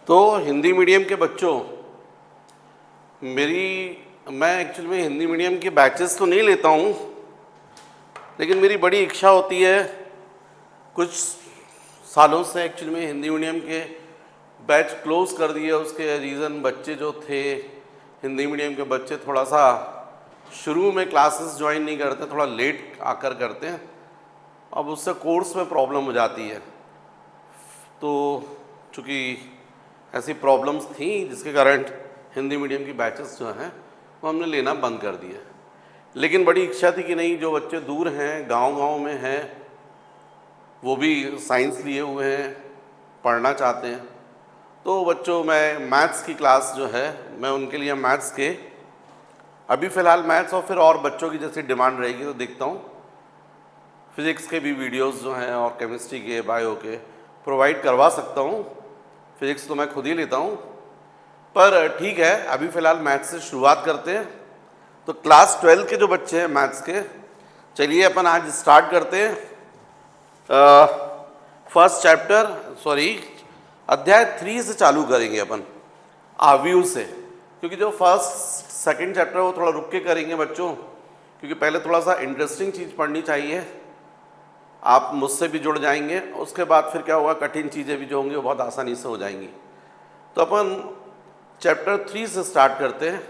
तो हिंदी मीडियम के बच्चों, मैं एक्चुअली में हिंदी मीडियम के बैचेस तो नहीं लेता हूँ, लेकिन मेरी बड़ी इच्छा होती है। कुछ सालों से एक्चुअली में हिंदी मीडियम के बैच क्लोज़ कर दिए। उसके रीज़न बच्चे जो थे, हिंदी मीडियम के बच्चे थोड़ा सा शुरू में क्लासेस ज्वाइन नहीं करते, थोड़ा लेट आकर करते हैं। अब उससे कोर्स में प्रॉब्लम हो जाती है। तो चूँकि ऐसी प्रॉब्लम्स थी जिसके कारण हिंदी मीडियम की बैचेस जो हैं वो हमने लेना बंद कर दिए। लेकिन बड़ी इच्छा थी कि नहीं, जो बच्चे दूर हैं, गांव-गांव में हैं, वो भी साइंस लिए हुए हैं, पढ़ना चाहते हैं, तो बच्चों मैं मैथ्स की क्लास जो है मैं उनके लिए मैथ्स के अभी फ़िलहाल मैथ्स और बच्चों की जैसी डिमांड रहेगी तो देखता हूँ फिज़िक्स के भी वीडियोस जो हैं और केमिस्ट्री के, बायो के प्रोवाइड करवा सकता हूँ। फिज़िक्स तो मैं खुद ही लेता हूँ, पर ठीक है, अभी फ़िलहाल मैथ्स से शुरुआत करते हैं। तो क्लास 12 के जो बच्चे हैं मैथ्स के, चलिए अपन आज स्टार्ट करते हैं। फर्स्ट चैप्टर अध्याय 3 से चालू करेंगे अपन, आव्यूह से, क्योंकि जो फर्स्ट सेकंड चैप्टर वो थोड़ा रुक के करेंगे बच्चों, क्योंकि पहले थोड़ा सा इंटरेस्टिंग चीज़ पढ़नी चाहिए। आप मुझसे भी जुड़ जाएंगे, उसके बाद फिर क्या होगा, कठिन चीज़ें भी जो होंगी वो बहुत आसानी से हो जाएंगी। तो अपन चैप्टर 3 से स्टार्ट करते हैं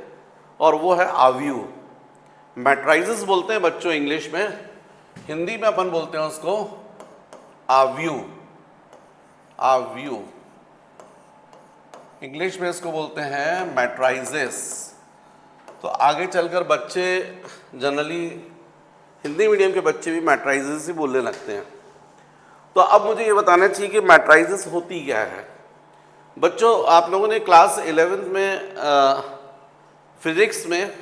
और वो है आव्यूह। मैट्राइजेस बोलते हैं बच्चों इंग्लिश में, हिंदी में अपन बोलते हैं उसको आव्यूह। आव्यूह इंग्लिश में इसको बोलते हैं मैट्राइजेस। तो आगे चलकर बच्चे जनरली हिंदी मीडियम के बच्चे भी मैट्राइजेस ही बोलने लगते हैं। तो अब मुझे ये बताना चाहिए कि मैट्राइजेस होती क्या है। बच्चों, आप लोगों ने क्लास 11 में फिजिक्स में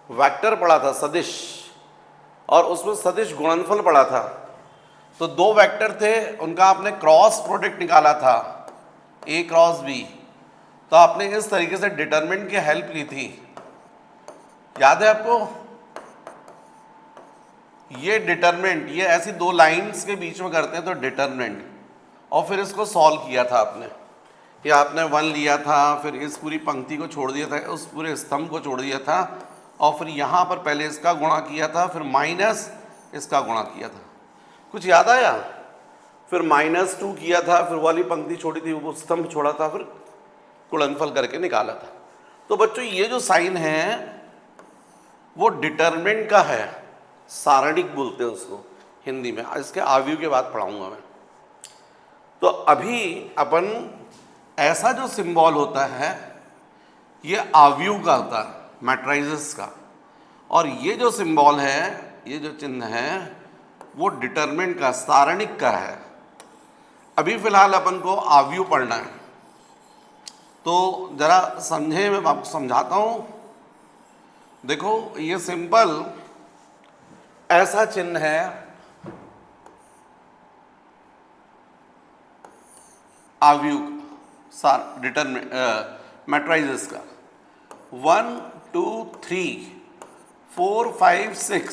वेक्टर पढ़ा था, सदिश, और उसमें सदिश गुणनफल पढ़ा था। तो दो वेक्टर थे, उनका आपने क्रॉस प्रोडक्ट निकाला था, ए क्रॉस बी। तो आपने इस तरीके से डिटरमिनेंट की हेल्प ली थी, याद है आपको? ये डिटरमिनेंट, ये ऐसी दो लाइंस के बीच में करते हैं तो डिटरमिनेंट, और फिर इसको सॉल्व किया था आपने। ये आपने 1 लिया था, फिर इस पूरी पंक्ति को छोड़ दिया था, उस पूरे स्तंभ को छोड़ दिया था, और फिर यहाँ पर पहले इसका गुणा किया था, फिर माइनस इसका गुणा किया था। कुछ याद आया? फिर -2 किया था, फिर वाली पंक्ति छोड़ी थी, वो स्तंभ छोड़ा था, फिर गुणनफल करके निकाला था। तो बच्चों ये जो साइन है वो डिटरमिनेंट का है, सारणिक बोलते हैं उसको हिंदी में। इसके आव्यूह के बाद पढ़ाऊंगा मैं। तो अभी अपन ऐसा जो सिंबल होता है ये आव्यूह का होता है, मैट्राइजेस का, और ये जो सिंबल है, ये जो चिन्ह है, वो डिटरमिनेंट का, सारणिक का है। अभी फिलहाल अपन को आव्यूह पढ़ना है, तो जरा समझे, मैं आपको समझाता हूँ। देखो, ये सिंपल ऐसा चिन्ह है, आव्यूह मैट्राइजेस का। 1 2 3 4 5 6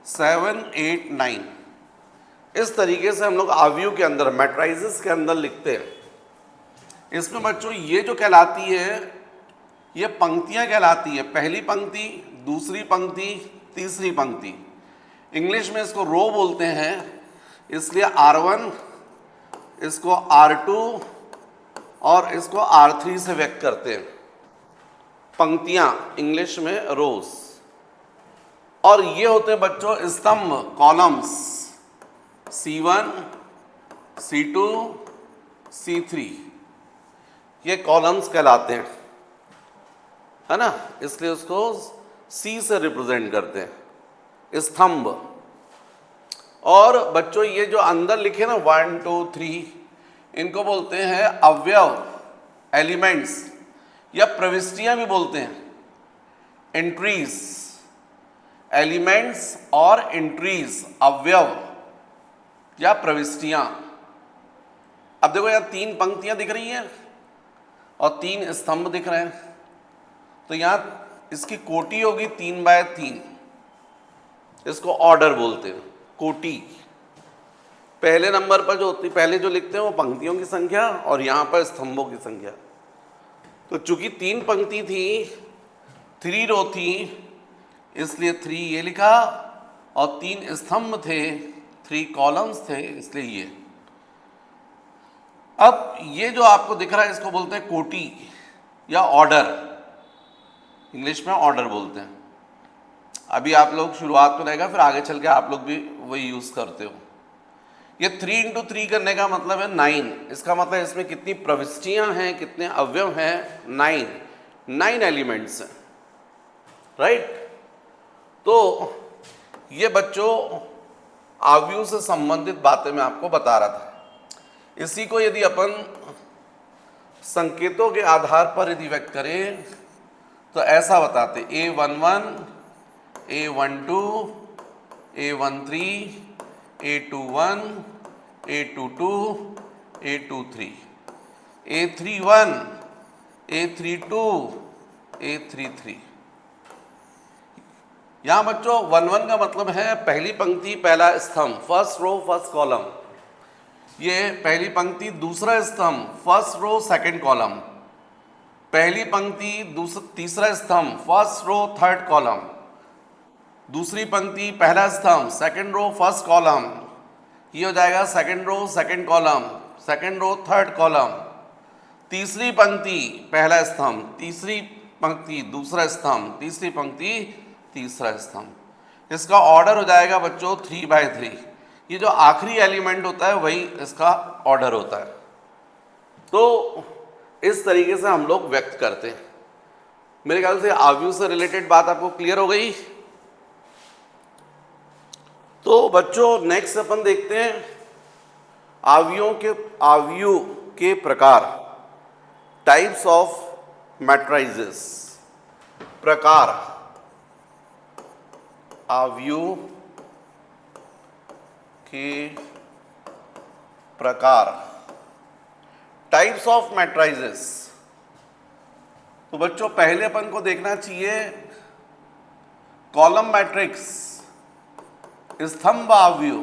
7 8 9, इस तरीके से हम लोग आव्यूह के अंदर, मैट्राइजेस के अंदर लिखते हैं। इसमें बच्चों ये जो कहलाती है, ये पंक्तियां कहलाती है। पहली पंक्ति, दूसरी पंक्ति, तीसरी पंक्ति। इंग्लिश में इसको रो बोलते हैं, इसलिए R1, इसको R2 और इसको R3 से व्यक्त करते हैं। पंक्तियां इंग्लिश में रोज। और ये होते हैं बच्चों स्तंभ, कॉलम्स, C1, C2, C3, ये कॉलम्स कहलाते हैं, है ना? इसलिए उसको C से रिप्रेजेंट करते हैं, स्तंभ। और बच्चों ये जो अंदर लिखे ना 1 2 3, इनको बोलते हैं अवयव, एलिमेंट्स, या प्रविष्टियां भी बोलते हैं, एंट्रीज। एलिमेंट्स और एंट्रीज, अवयव या प्रविष्टियां। अब देखो यहाँ 3 पंक्तियां दिख रही हैं और 3 स्तंभ दिख रहे हैं, तो यहाँ इसकी कोटि होगी 3/3, इसको ऑर्डर बोलते हैं, कोटि। पहले नंबर पर जो होती, पहले जो लिखते हैं वो पंक्तियों की संख्या और यहाँ पर स्तंभों की संख्या। तो चूंकि 3 पंक्ति थी, 3 रो थी, इसलिए 3 ये लिखा, और 3 स्तंभ थे, 3 कॉलम्स थे, इसलिए ये। अब ये जो आपको दिख रहा है इसको बोलते हैं कोटि या ऑर्डर, इंग्लिश में ऑर्डर बोलते हैं। अभी आप लोग शुरुआत में रहेगा, फिर आगे चल के आप लोग भी वही यूज करते हो। ये 3 इंटू 3 करने का मतलब है 9। इसका मतलब इसमें कितनी प्रविष्टियां हैं, कितने अवयव हैं? 9 एलिमेंट्स हैं, राइट। तो ये बच्चों अवयव से संबंधित बातें मैं आपको बता रहा था। इसी को यदि अपन संकेतों के आधार पर यदि व्यक्त करें तो ऐसा बताते, A11, A12, A13, A21, A22, A23, A31, A32, A33। यहां बच्चों 11 का मतलब है पहली पंक्ति पहला स्तंभ, फर्स्ट रो फर्स्ट कॉलम। ये पहली पंक्ति दूसरा स्तंभ, फर्स्ट रो सेकंड कॉलम। पहली पंक्ति तीसरा स्तंभ, फर्स्ट रो थर्ड कॉलम। दूसरी पंक्ति पहला स्तंभ, सेकंड रो फर्स्ट कॉलम। ये हो जाएगा second row second column, second row third column. तीसरी पंक्ति पहला स्तंभ, तीसरी पंक्ति दूसरा स्तंभ, तीसरी पंक्ति तीसरा स्तंभ। इसका ऑर्डर हो जाएगा बच्चों 3/3। ये जो आखिरी एलिमेंट होता है वही इसका ऑर्डर होता है। तो इस तरीके से हम लोग व्यक्त करते हैं। मेरे ख्याल से अवयव से रिलेटेड बात आपको क्लियर हो गई। तो बच्चों नेक्स्ट अपन देखते हैं अवयव के प्रकार, टाइप्स ऑफ मैट्राइजेस। प्रकार, अवयव के प्रकार, टाइप्स ऑफ मैट्राइजेस। तो बच्चों पहले अपन को देखना चाहिए कॉलम मैट्रिक्स, स्तंभ अवयव।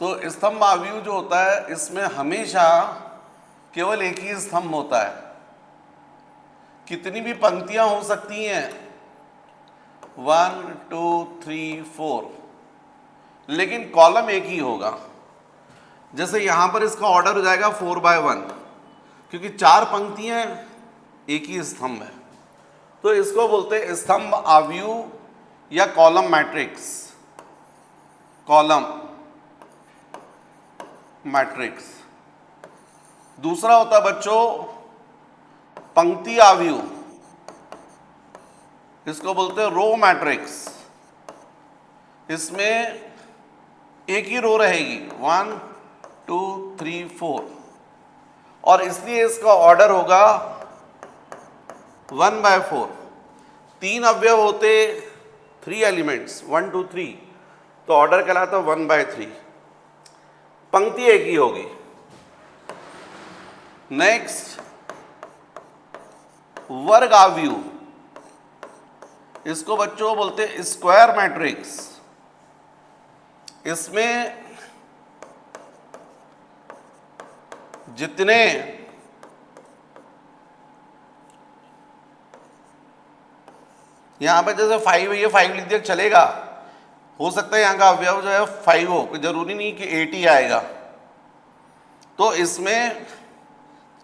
तो स्तंभ अवयव जो होता है इसमें हमेशा केवल एक ही स्तंभ होता है। कितनी भी पंक्तियां हो सकती हैं, 1 2 3 4, लेकिन कॉलम एक ही होगा। जैसे यहां पर इसका ऑर्डर हो जाएगा 4/1, क्योंकि 4 पंक्तियां एक ही स्तंभ है। तो इसको बोलते हैं स्तंभ अवयव या कॉलम मैट्रिक्स, कॉलम मैट्रिक्स। दूसरा होता है बच्चों पंक्ति अवयव, इसको बोलते हैं रो मैट्रिक्स। इसमें एक ही रो रहेगी, 1 2 3 4, और इसलिए इसका ऑर्डर होगा 1/4। 3 अवयव होते, 3 एलिमेंट्स 1 2 3, तो ऑर्डर कहलाता 1/3। पंक्ति एक ही होगी। नेक्स्ट वर्ग अवयव, इसको बच्चों बोलते हैं स्क्वायर मैट्रिक्स। इसमें जितने यहां पर जैसे 5 है, ये 5 लिख दिया चलेगा। हो सकता है यहां का अवयव जो है 5 हो, कोई जरूरी नहीं कि 8 ही आएगा। तो इसमें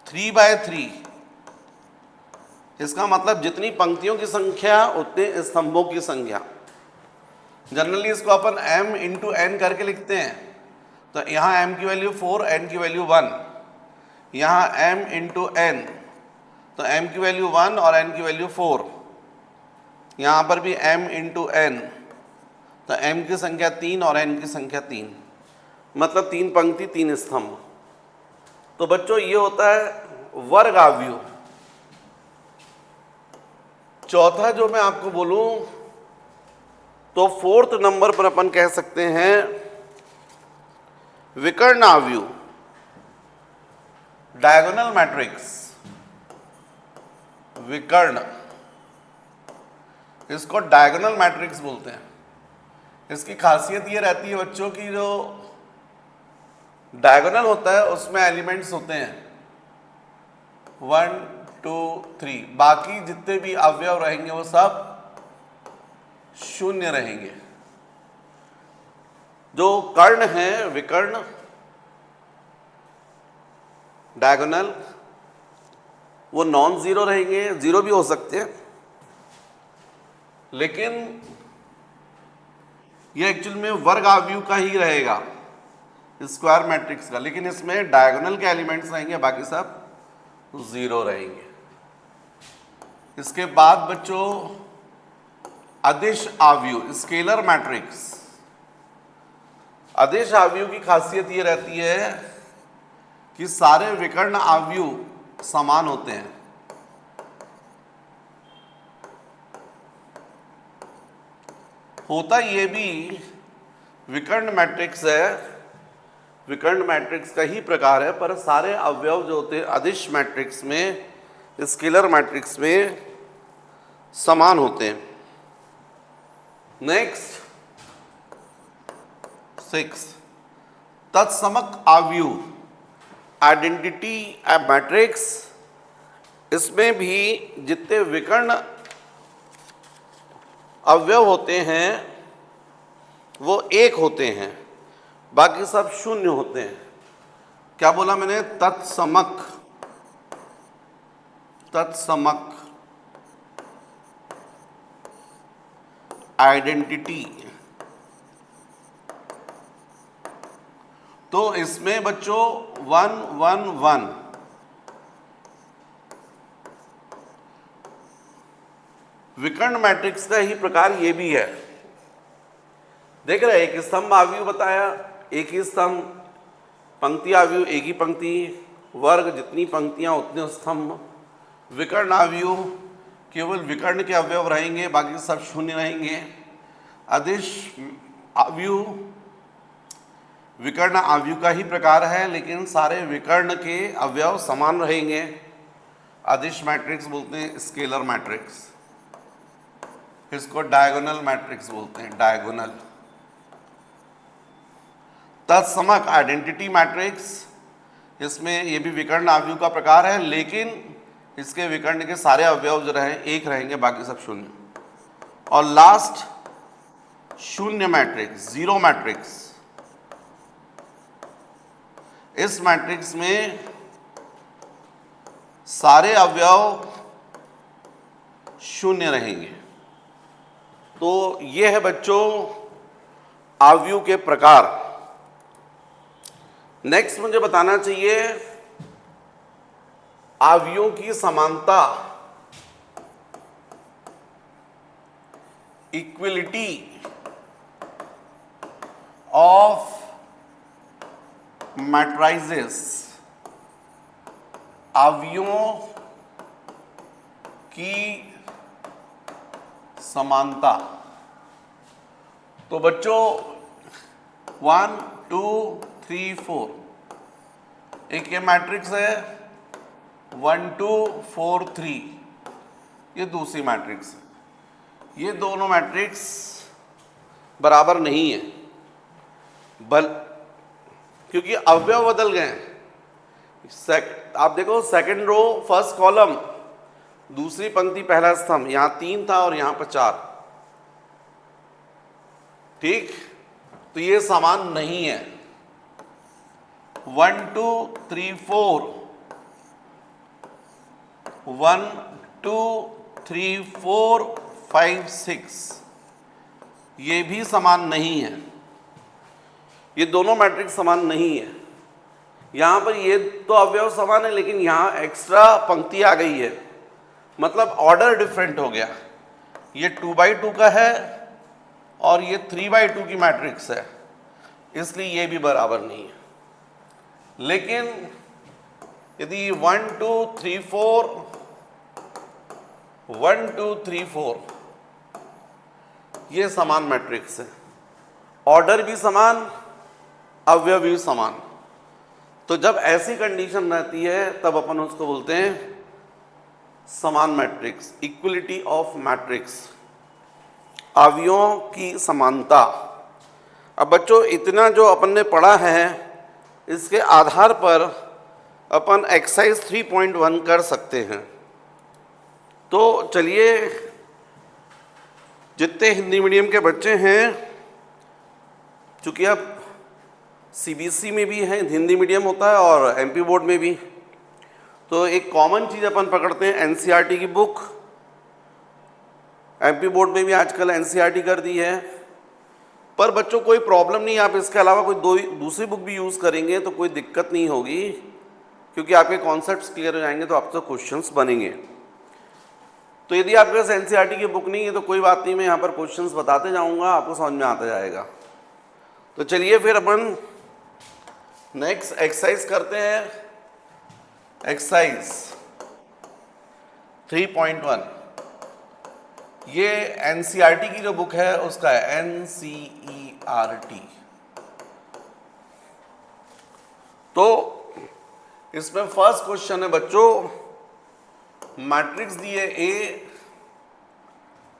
3/3, इसका मतलब जितनी पंक्तियों की संख्या उतने स्तंभों की संख्या। जनरली इसको अपन m इंटू n करके लिखते हैं। तो यहाँ m की वैल्यू 4, n की वैल्यू 1। यहाँ m इंटू n, तो m की वैल्यू 1 और n की वैल्यू 4। यहाँ पर भी m इंटू n, तो m की संख्या 3 और n की संख्या 3, मतलब 3 पंक्ति 3 स्तंभ। तो बच्चों ये होता है वर्ग अवयव। चौथा जो मैं आपको बोलूं तो 4th नंबर पर अपन कह सकते हैं विकर्ण अवयव, डायगोनल मैट्रिक्स। विकर्ण, इसको डायगोनल मैट्रिक्स बोलते हैं। इसकी खासियत ये रहती है बच्चों की, जो डायगोनल होता है उसमें एलिमेंट्स होते हैं 1 2 3, बाकी जितने भी अवयव रहेंगे वो सब शून्य रहेंगे। जो कर्ण है विकर्ण डायगोनल, वो नॉन जीरो रहेंगे, जीरो भी हो सकते हैं, लेकिन ये एक्चुअल में वर्ग आव्यूह का ही रहेगा, स्क्वायर मैट्रिक्स का, लेकिन इसमें डायगोनल के एलिमेंट्स रहेंगे, बाकी सब जीरो रहेंगे। इसके बाद बच्चों अदिश आव्यूह स्केलर मैट्रिक्स। अदिश आव्यूह की खासियत ये रहती है कि सारे विकर्ण आव्यूह समान होते हैं। होता ये भी विकर्ण मैट्रिक्स है, विकर्ण मैट्रिक्स का ही प्रकार है, पर सारे अवयव जो होते हैं अदिश मैट्रिक्स में, स्केलर मैट्रिक्स में समान होते हैं। नेक्स्ट 6 तत्समक आव्यूह आइडेंटिटी मैट्रिक्स। इसमें भी जितने विकर्ण अवयव होते हैं वो एक होते हैं, बाकी सब शून्य होते हैं। क्या बोला मैंने? तत्समक, तत्समक आइडेंटिटी। तो इसमें बच्चों 1 1 1 विकर्ण मैट्रिक्स का ही प्रकार ये भी है। देख रहे, एक स्तंभ आव्यूह बताया, एक ही स्तंभ, पंक्ति आव्यूह एक ही पंक्ति, वर्ग जितनी पंक्तियां उतने स्तंभ। विकर्ण आव्यूह केवल विकर्ण के अवयव रहेंगे, बाकी सब शून्य रहेंगे। अदिश आव्यूह विकर्ण आव्यूह का ही प्रकार है, लेकिन सारे विकर्ण के अवयव समान रहेंगे। अदिश मैट्रिक्स बोलते हैं स्केलर मैट्रिक्स, इसको डायगोनल मैट्रिक्स बोलते हैं, डायगोनल। तत्समक आइडेंटिटी मैट्रिक्स, इसमें ये भी विकर्ण आव्यूह का प्रकार है, लेकिन इसके विकर्ण के सारे अवयव जो रहे एक रहेंगे, बाकी सब शून्य। और लास्ट शून्य मैट्रिक्स, जीरो मैट्रिक्स। इस मैट्रिक्स में सारे अवयव शून्य रहेंगे। तो ये है बच्चों आव्यूह के प्रकार। नेक्स्ट मुझे बताना चाहिए आव्यूहों की समानता, इक्विलिटी ऑफ मैट्राइजेस, आव्यूहों की समानता। तो बच्चों 1 2 3 4 एक ये मैट्रिक्स है, 1 2 4 3 ये दूसरी मैट्रिक्स है। ये दोनों मैट्रिक्स बराबर नहीं है, क्योंकि अवयव बदल गए हैं। आप देखो सेकंड रो फर्स्ट कॉलम, दूसरी पंक्ति पहला स्तंभ, यहां 3 था और यहां पर 4। ठीक, तो ये समान नहीं है। 1 2 3 4 1 2 3 4 5 6 ये भी समान नहीं है। ये दोनों मैट्रिक्स समान नहीं है। यहां पर ये तो अवयव समान है, लेकिन यहां एक्स्ट्रा पंक्ति आ गई है, मतलब ऑर्डर डिफरेंट हो गया। ये 2x2 का है और ये 3x2 की मैट्रिक्स है, इसलिए ये भी बराबर नहीं है। लेकिन यदि 1 2 3 4 1 2 3 4 ये समान मैट्रिक्स है, ऑर्डर भी समान, अवयव भी समान। तो जब ऐसी कंडीशन रहती है तब अपन उसको बोलते हैं समान मैट्रिक्स, इक्विलिटी ऑफ मैट्रिक्स, अवयवों की समानता। अब बच्चों इतना जो अपन ने पढ़ा है इसके आधार पर अपन एक्सरसाइज 3.1 कर सकते हैं। तो चलिए, जितने हिंदी मीडियम के बच्चे हैं, चूँकि अब सीबीएसई में भी है हिंदी मीडियम होता है और एमपी बोर्ड में भी, तो एक कॉमन चीज़ अपन पकड़ते हैं एनसीईआरटी की बुक। एमपी बोर्ड में भी आजकल एनसीईआरटी कर दी है, पर बच्चों कोई प्रॉब्लम नहीं, आप इसके अलावा कोई दूसरी बुक भी यूज़ करेंगे तो कोई दिक्कत नहीं होगी, क्योंकि आपके कॉन्सेप्ट्स क्लियर हो जाएंगे तो आपसे क्वेश्चंस बनेंगे। तो यदि आपके पास एनसीईआरटी की बुक नहीं है तो कोई बात नहीं, मैं यहाँ पर क्वेश्चंस बताते जाऊँगा, आपको समझ में आता जाएगा। तो चलिए फिर अपन नेक्स्ट एक्सरसाइज करते हैं, एक्सरसाइज 3.1। ये एनसीईआरटी की जो बुक है उसका है एनसीईआरटी। तो इसमें फर्स्ट क्वेश्चन है बच्चों, मैट्रिक्स दी है ए,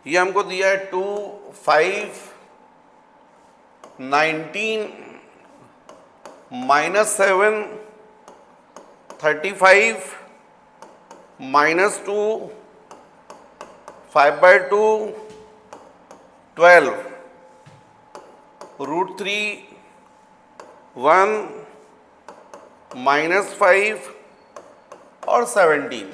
ये हमको दिया है 2, 5, 19, -7, 35, -2, 5/2, 12, √3, 1, -5 और 17।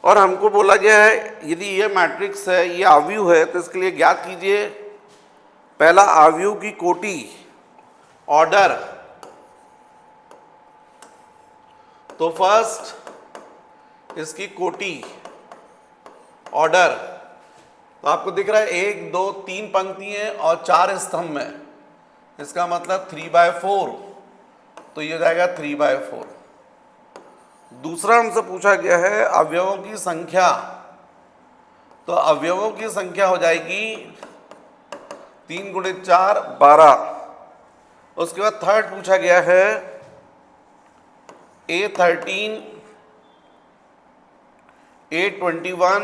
और हमको बोला गया है यदि ये मैट्रिक्स है, ये आव्यूह है, तो इसके लिए ज्ञात कीजिए पहला आव्यूह की कोटि, ऑर्डर। तो फर्स्ट इसकी कोटि, ऑर्डर, तो आपको दिख रहा है 1, 2, 3 पंक्ति हैं और 4 स्तंभ हैं, इसका मतलब 3/4, तो ये हो जाएगा 3/4। दूसरा हमसे पूछा गया है अवयवों की संख्या, तो अवयवों की संख्या हो जाएगी 3 × 4 12। उसके बाद थर्ड पूछा गया है A13, A21,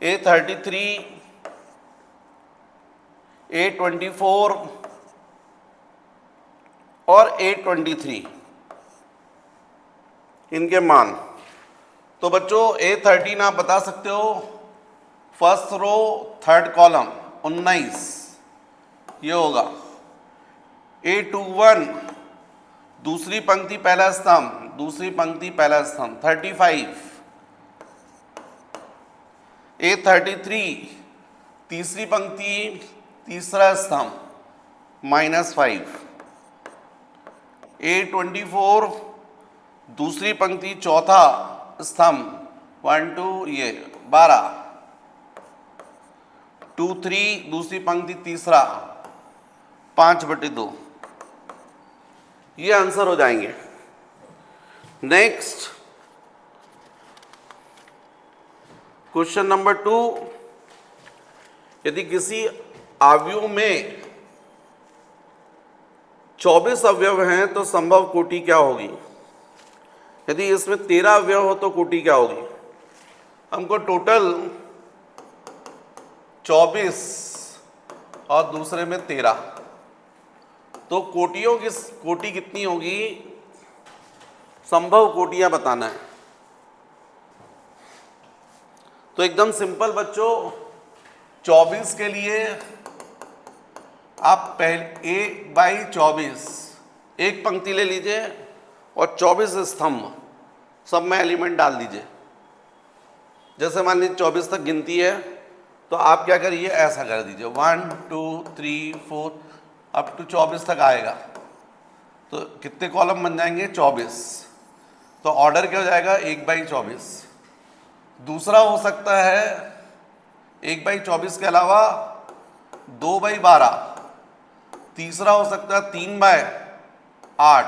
A33, A24 और A23, इनके मान। तो बच्चों A13 आप बता सकते हो, फर्स्ट रो थर्ड कॉलम 19 ये होगा। A21 दूसरी पंक्ति पहला स्तंभ, दूसरी पंक्ति पहला स्तंभ 35। A33 तीसरी पंक्ति तीसरा स्तंभ -5। A24 दूसरी पंक्ति चौथा स्तंभ 1, 2 ये 12। 2, 3 दूसरी पंक्ति तीसरा 5/2। ये आंसर हो जाएंगे। नेक्स्ट क्वेश्चन नंबर 2, यदि किसी आव्यूह में 24 अवयव हैं तो संभव कोटि क्या होगी? यदि इसमें 13 अवयव हो तो कोटि क्या होगी? हमको टोटल 24 और दूसरे में 13, तो कोटियों की कोटि कितनी होगी, संभव कोटियां बताना है। तो एकदम सिंपल बच्चों, 24 के लिए आप पहले 1/24 एक पंक्ति ले लीजिए और 24 स्तंभ सब में एलिमेंट डाल दीजिए। जैसे मान लीजिए 24 तक गिनती है तो आप क्या करिए, ऐसा कर दीजिए 1, 2, 3, 4 अप टू 24 तक आएगा। तो कितने कॉलम बन जाएंगे? 24। तो ऑर्डर क्या हो जाएगा? 1/24। दूसरा हो सकता है 1/24 के अलावा 2/12। तीसरा हो सकता है 3/8।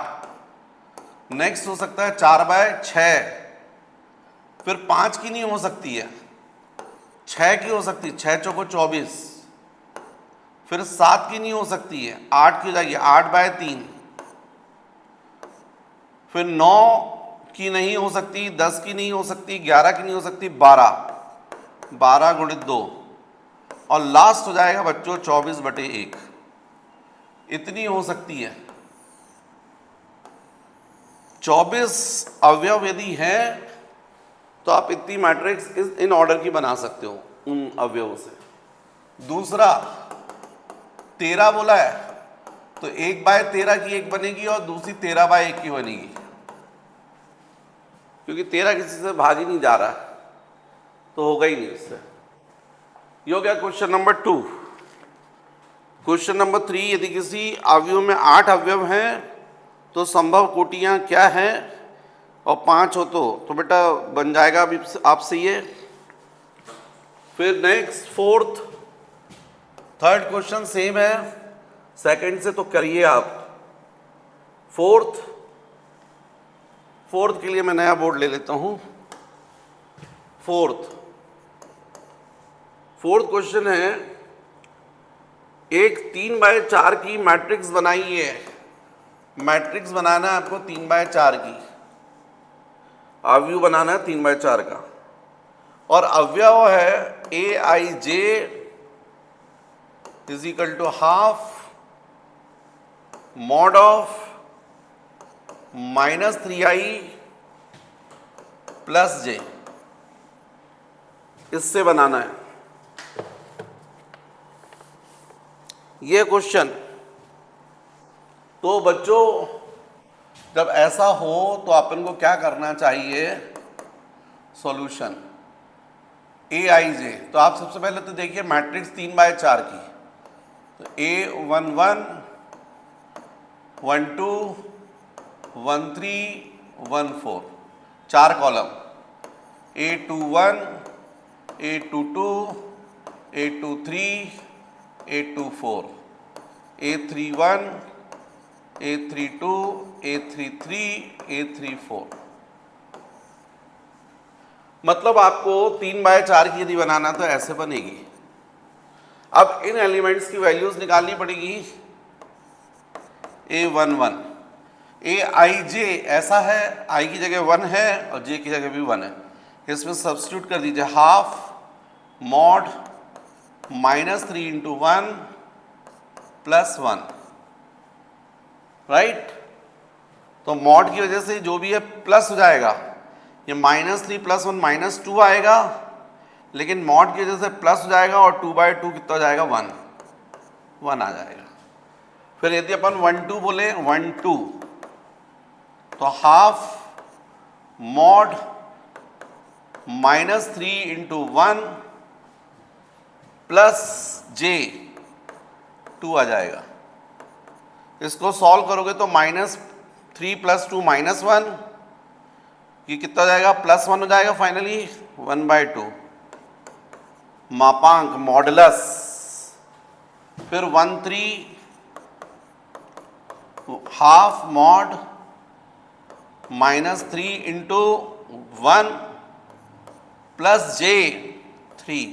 नेक्स्ट हो सकता है 4/6। फिर 5 की नहीं हो सकती है, 6 की हो सकती है, 6 चौको 24। फिर 7 की नहीं हो सकती है, 8 की हो जाएगी 8/3। फिर 9 की नहीं हो सकती, 10 की नहीं हो सकती, 11 की नहीं हो सकती, 12। 12 गुणित 2 और लास्ट हो जाएगा बच्चों 24/1। इतनी हो सकती है। 24 अवयव यदि है तो आप इतनी मैट्रिक्स इन ऑर्डर की बना सकते हो उन अवयवों से। दूसरा 13 बोला है तो 1/13 की एक बनेगी और दूसरी 13/1 की बनेगी, क्योंकि 13 किसी से भाग ही नहीं जा रहा तो होगा ही नहीं उससे। ये हो गया क्वेश्चन नंबर 2। क्वेश्चन नंबर 3, यदि किसी अवयव में 8 अवयव हैं तो संभव कोटियां क्या हैं, और 5 हो तो बेटा बन जाएगा अभी आपसे ये। फिर next fourth, third question same है, सेकंड से तो करिए आप। फोर्थ के लिए मैं नया बोर्ड ले लेता हूं। फोर्थ क्वेश्चन है, एक 3/4 की मैट्रिक्स बनाई है। मैट्रिक्स बनाना है आपको 3/4 की, अवयव बनाना है 3/4 का, और अवयव है Aij is equal to half mod of -3i plus j। इससे बनाना है ये क्वेश्चन। तो बच्चों जब ऐसा हो तो अपन को क्या करना चाहिए, सॉल्यूशन Aij। तो आप सबसे पहले तो देखिए मैट्रिक्स 3/4 की, तो A11 12 13 14 4 column, A21 A22 A23 A24 A31 A32 A33 A34। मतलब आपको 3/4 की यदि बनाना तो ऐसे बनेगी। अब इन एलिमेंट्स की वैल्यूज निकालनी पड़ेगी। A11 Aij ऐसा है, i की जगह 1 है और j की जगह भी 1 है, इसमें सब्स्टिट्यूट कर दीजिए हाफ मॉड -3 × 1 + 1, राइट। तो मॉड की वजह से जो भी है प्लस हो जाएगा, ये -3 + 1 -2 आएगा, लेकिन मॉड की वजह से प्लस हो जाएगा और 2/2 कितना हो जाएगा, 1 आ जाएगा। फिर यदि अपन 1 2 बोले 1 2, तो हाफ मॉड -3 × 1 + j 2 आ जाएगा। इसको सॉल्व करोगे तो -3 + 2 -1, ये कितना हो जाएगा, +1 हो जाएगा फाइनली 1/2 मापांक मॉडुलस। फिर 1 3 हाफ मॉड -3 × 1 + j 3।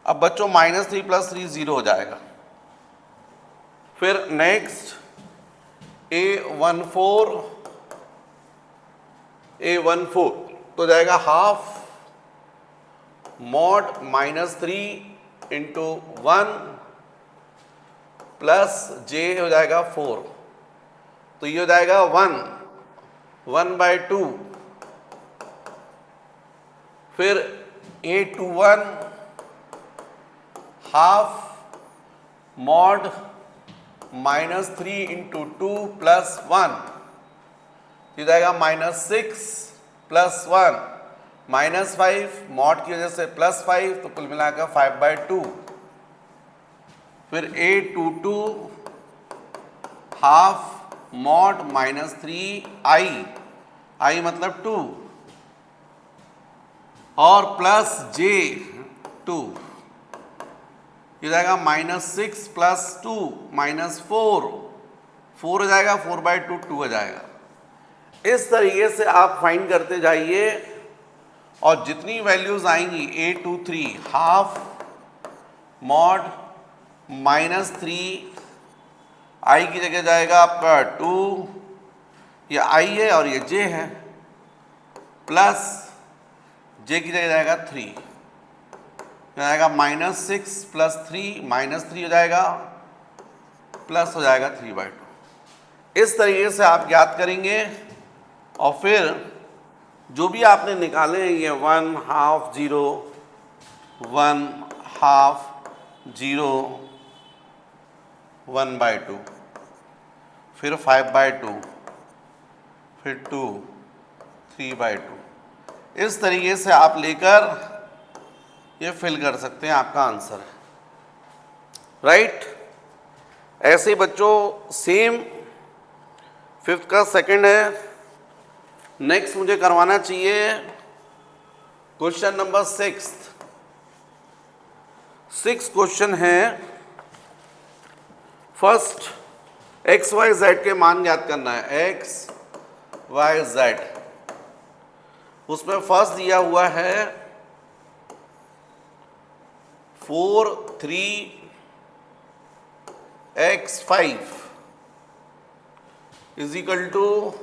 अब बच्चों -3 + 3 0 हो जाएगा। फिर नेक्स्ट A14 तो जाएगा हाफ मॉड -3 × 1 + j हो जाएगा 4, तो ये हो जाएगा 1/2। फिर A21 हाफ मॉड -3 × 2 + 1, ये जाएगा -6 + 1 -5, मॉड की वजह से +5, तो कुल मिलाकर 5/2। फिर A22 हाफ मॉड -3i मतलब 2 और प्लस j 2, ये जाएगा -6 + 2 -4 हो जाएगा, 4/2 2 हो जाएगा। इस तरीके से आप फाइंड करते जाइए और जितनी वैल्यूज आएंगी A23 हाफ मॉड -3 i की जगह जाएगा आपका 2, ये i है और ये j है, प्लस j की जगह जाएगा 3। आएगा -6 + 3, -3 हो जाएगा, प्लस हो जाएगा 3/2। इस तरीके से आप ज्ञात करेंगे और फिर जो भी आपने निकाले हैं ये 1/2 0, 1/2 0, 1/2, फिर 5/2, फिर 2, 3/2, इस तरीके से आप लेकर ये फिल कर सकते हैं, आपका आंसर है राइट। ऐसे ही बच्चों सेम 5th का सेकंड है। नेक्स्ट मुझे करवाना चाहिए क्वेश्चन नंबर 6 क्वेश्चन है। फर्स्ट एक्स वाई जेड के मान ज्ञात करना है, एक्स वाई जेड। उसमें फर्स्ट दिया हुआ है 4 3 x5 is equal to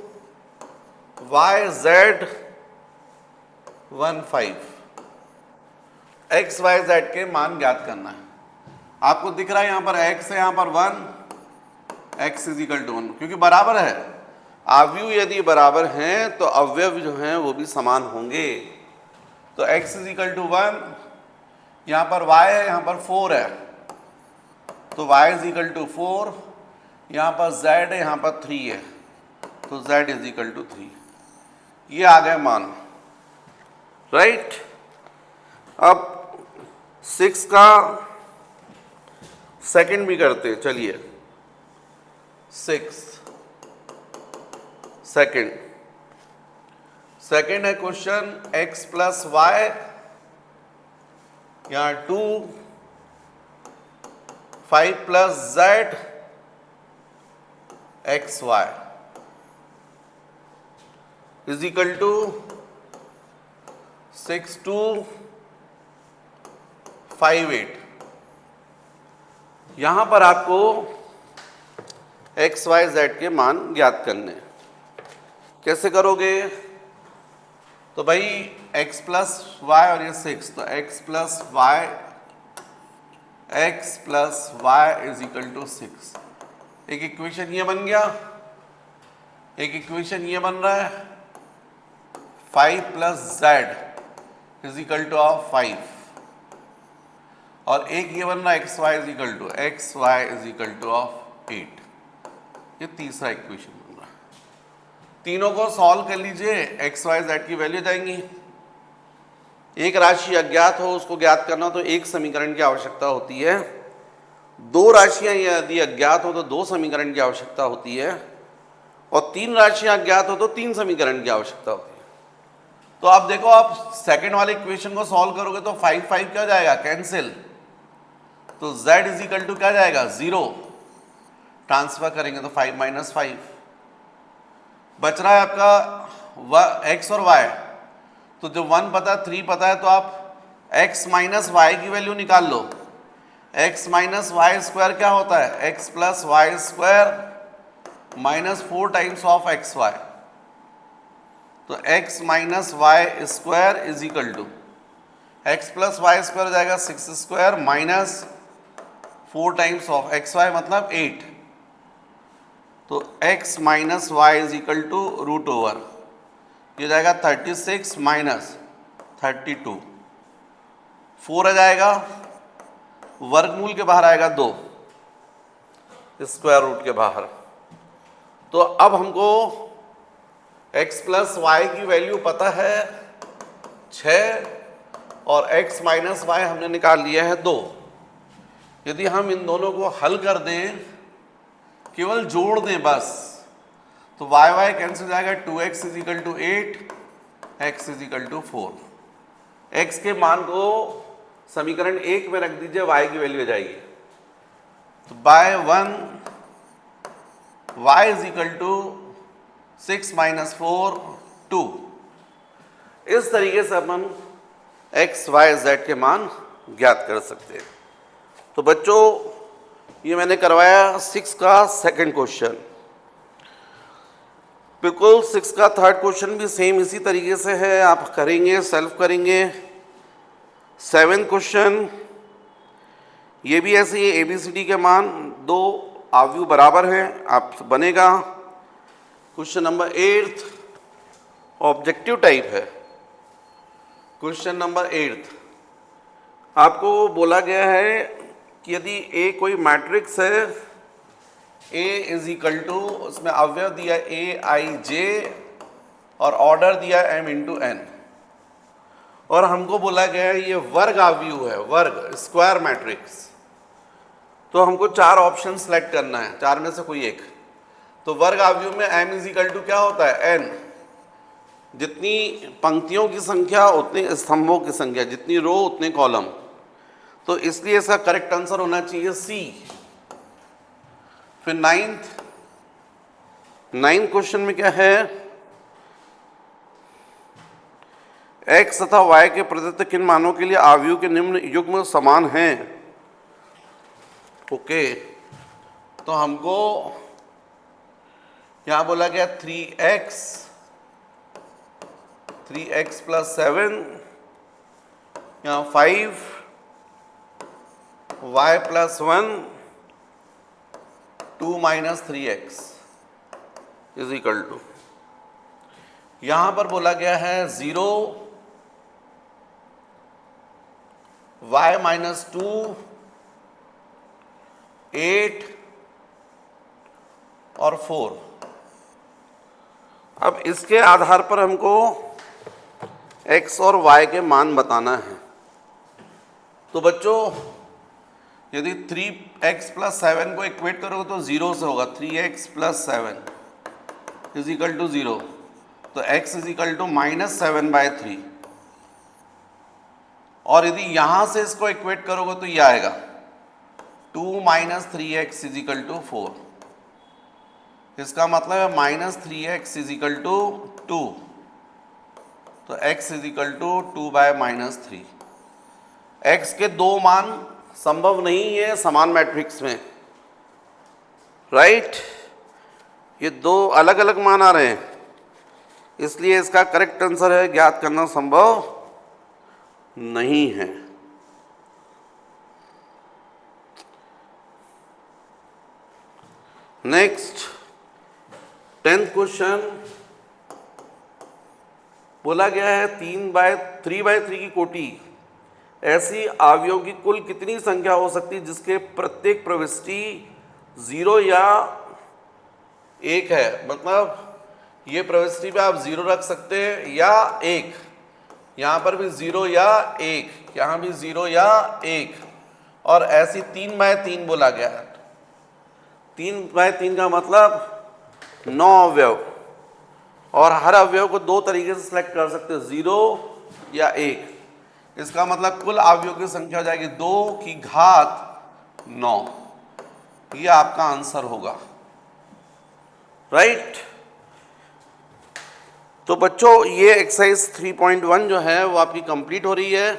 y z 1/5। X y z के मान ज्ञात करना है। आपको दिख रहा है यहां पर x है, यहां पर 1, x इज इक्वल टू 1, क्योंकि बराबर है। अवयव यदि बराबर हैं तो अवयव जो हैं वो भी समान होंगे। तो x इज इक्वल टू 1, यहां पर y है, यहां पर 4 है, तो y इज इक्वल टू 4, यहां पर z है, यहां पर 3 है, तो z इज इक्वल टू 3। ये आ गए मान राइट। अब 6 का सेकंड भी करते हैं, चलिए 6 सेकंड है क्वेश्चन x + y, यहाँ 2 5 + z xy is equal to 6 2 5 8। यहां पर आपको एक्स वाई जेड के मान ज्ञात करने। कैसे करोगे? तो भाई x + y और ये 6, तो x + y is equal to 6। एक इक्वेशन ये बन गया, एक इक्वेशन ये बन रहा है 5 + z इज इक्वल टू 5, और एक ये बन रहा है xy इज इक्वल टू 8। ये तीसरा इक्वेशन बन रहा है। तीनों को सॉल्व कर लीजिए, एक्स वाई जेड की वैल्यू जाएंगी। एक राशि अज्ञात हो उसको ज्ञात करना तो एक समीकरण की आवश्यकता होती है, दो राशियां यदि अज्ञात हो तो दो समीकरण की आवश्यकता होती है, और तीन राशियां अज्ञात हो तो तीन समीकरण की आवश्यकता होती है। तो आप देखो, आप सेकंड वाले इक्वेशन को सॉल्व करोगे तो 5 5 क्या जाएगा, कैंसिल, तो z इज इक्वल टू क्या जाएगा, 0। ट्रांसफर करेंगे तो 5 - 5 बच रहा है आपका x और y। तो जो 1 पता है 3 पता है, तो आप x - y की वैल्यू निकाल लो। x - y² क्या होता है, x + y² -4 times of xy। तो x - y² is equal to x + y² हो जाएगा 6² -4 टाइम्स ऑफ xy मतलब 8। तो x - y is equal to √over, ये जाएगा 36 - 32, 4 आ जाएगा, वर्गमूल के बाहर आएगा 2, स्क्वायर रूट के बाहर। तो अब हमको x + y की वैल्यू पता है 6, और x - y हमने निकाल लिया है 2। यदि हम इन दोनों को हल कर दें, केवल जोड़ दें बस, तो y कैंसिल हो जाएगा, 2x is equal to 8, x is equal to 4। x के मान को समीकरण 1 में रख दीजिए, y की वैल्यू आ जाएगी। तो by 1 y is equal to 6 - 4 2। इस तरीके से अपन x y z के मान ज्ञात कर सकते हैं। तो बच्चों, ये मैंने करवाया 6 का सेकंड क्वेश्चन। बिल्कुल 6 का थर्ड क्वेश्चन भी सेम इसी तरीके से है, आप करेंगे, सेल्फ करेंगे। 7 क्वेश्चन, ये भी ऐसे ही ABCD के मान दो अवयव बराबर हैं, आप बनेगा। क्वेश्चन नंबर 8 ऑब्जेक्टिव टाइप है। क्वेश्चन नंबर 8 आपको बोला गया है कि यदि A कोई मैट्रिक्स है, A इज इक्वल टू, उसमें अवयव दिया AIJ और ऑर्डर दिया M इंटू N, और हमको बोला गया है ये वर्ग अवयव है, वर्ग स्क्वायर मैट्रिक्स। तो हमको 4 ऑप्शन सेलेक्ट करना है, 4 में से कोई एक। तो वर्ग अवयव में M इज इक्वल टू क्या होता है, N, जितनी पंक्तियों की संख्या उतने स्तंभों की संख्या, जितनी रो उतने कॉलम। तो इसलिए इसका करेक्ट आंसर होना चाहिए C। फिर 9th क्वेश्चन में क्या है, x तथा y के प्रदत्त किन मानों के लिए अवयव के निम्न युग्म समान हैं। ओके, तो हमको यहां बोला गया 3x प्लस 7, यहाँ 5y plus 1, 2 minus 3x is equal to, यहां पर बोला गया है 0, y माइनस 2, 8 और 4। अब इसके आधार पर हमको x और y के मान बताना है। तो बच्चों यदि 3x प्लस 7 को इक्वेट करोगे तो 0 से होगा, 3x plus 7 is equal to 0, तो x is equal to minus 7/3। और यदि यहां से इसको इक्वेट करोगे तो ये आएगा 2 minus 3x is equal to 4। इसका मतलब है minus 3x is equal to 2, तो x is equal to 2/-3। x के दो मान संभव नहीं है समान मैट्रिक्स में, राइट। ये दो अलग अलग मान आ रहे हैं, इसलिए इसका करेक्ट आंसर है ज्ञात करना संभव नहीं है। नेक्स्ट 10th क्वेश्चन बोला गया है 3/3 की कोटि ऐसी अवयवों की कुल कितनी संख्या हो सकती है जिसके प्रत्येक प्रविष्टि 0 या 1 है। मतलब ये प्रविष्टि पे आप 0 रख सकते हैं या 1, यहाँ पर भी 0 या 1, यहाँ भी 0 या 1, और ऐसी 3/3 बोला गया है। 3/3 का मतलब 9 अवयव, और हर अवयव को दो तरीके से सिलेक्ट कर सकते हैं, 0 या 1। इसका मतलब कुल अवयव की संख्या हो जाएगी 2 की घात 9। ये आपका आंसर होगा, राइट। तो बच्चों ये एक्सरसाइज 3.1 जो है वो आपकी कंप्लीट हो रही है।